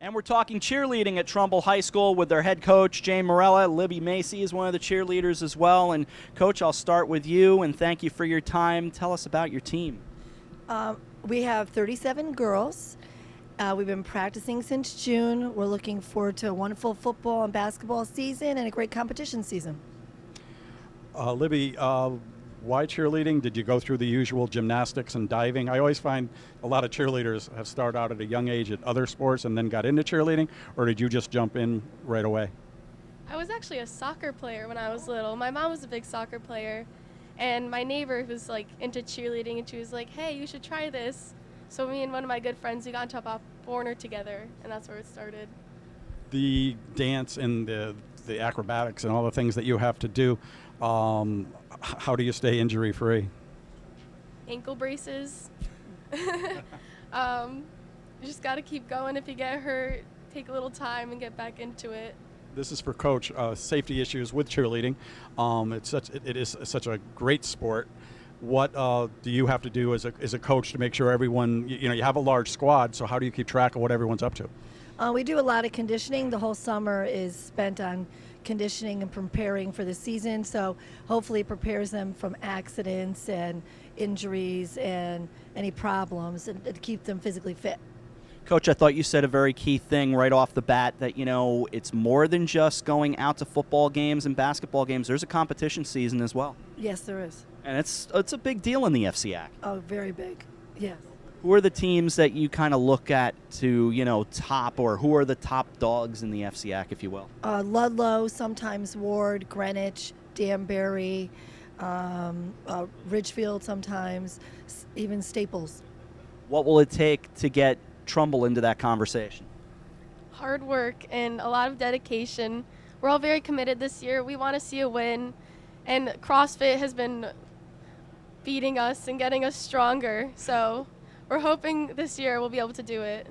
And we're talking cheerleading at Trumbull High School with their head coach, Jane Morella. Libby Macy is one of the cheerleaders as well. And, Coach, I'll start with you, and thank you for your time. Tell us about your team. We have 37 girls. We've been practicing since June. We're looking forward to a wonderful football and basketball season and a great competition season. Libby, why cheerleading? Did you go through the usual gymnastics and diving? I always find a lot of cheerleaders have started out at a young age at other sports and then got into cheerleading, or did you just jump in right away? I was actually a soccer player when I was little. My mom was a big soccer player, and my neighbor was into cheerleading, and she was like, hey, you should try this. So me and one of my good friends, we got into a Pop Warner together, and that's where it started. The dance and the acrobatics and all the things that you have to do, how do you stay injury free? Ankle braces. You just got to keep going. If you get hurt, take a little time and get back into it. This is for Coach. Safety issues with cheerleading. It is such a great sport. What do you have to do as a coach to make sure everyone, you have a large squad, so how do you keep track of what everyone's up to? We do a lot of conditioning. The whole summer is spent on conditioning and preparing for the season, so hopefully it prepares them from accidents and injuries and any problems and to keep them physically fit. Coach, I thought you said a very key thing right off the bat that, it's more than just going out to football games and basketball games. There's a competition season as well. Yes, there is. And it's a big deal in the FCAC. Oh, very big. Yes. Who are the teams that you kind of look at to, top, or who are the top dogs in the FCAC, if you will? Ludlow, sometimes Ward, Greenwich, Danbury, Ridgefield sometimes, even Staples. What will it take to get Trumbull into that conversation? Hard work and a lot of dedication. We're all very committed this year. We want to see a win, and CrossFit has been beating us and getting us stronger. So we're hoping this year we'll be able to do it.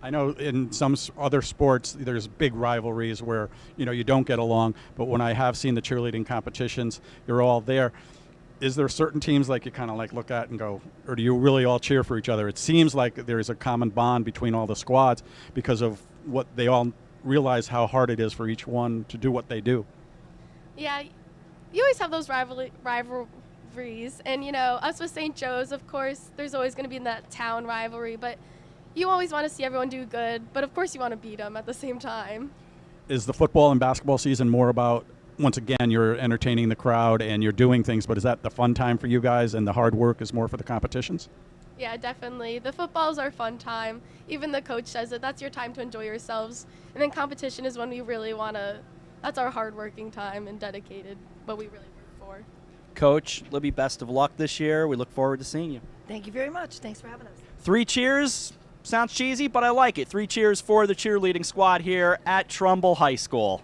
I know in some other sports there's big rivalries where you don't get along, but when I have seen the cheerleading competitions, you're all there. Is there certain teams you kind of look at and go, or do you really all cheer for each other? It seems like there is a common bond between all the squads because of what they all realize how hard it is for each one to do what they do. Yeah, you always have those rivalries, and us with St. Joe's, of course, there's always going to be that town rivalry, but you always want to see everyone do good, but of course you want to beat them at the same time. Is the football and basketball season more about, once again, you're entertaining the crowd and you're doing things, but is that the fun time for you guys and the hard work is more for the competitions? Yeah, definitely. The football's our fun time. Even the coach says that that's your time to enjoy yourselves. And then competition is when we really want to, that's our hard-working time and dedicated, what we really work for. Coach, Libby, best of luck this year. We look forward to seeing you. Thank you very much. Thanks for having us. 3 cheers. Sounds cheesy, but I like it. 3 cheers for the cheerleading squad here at Trumbull High School.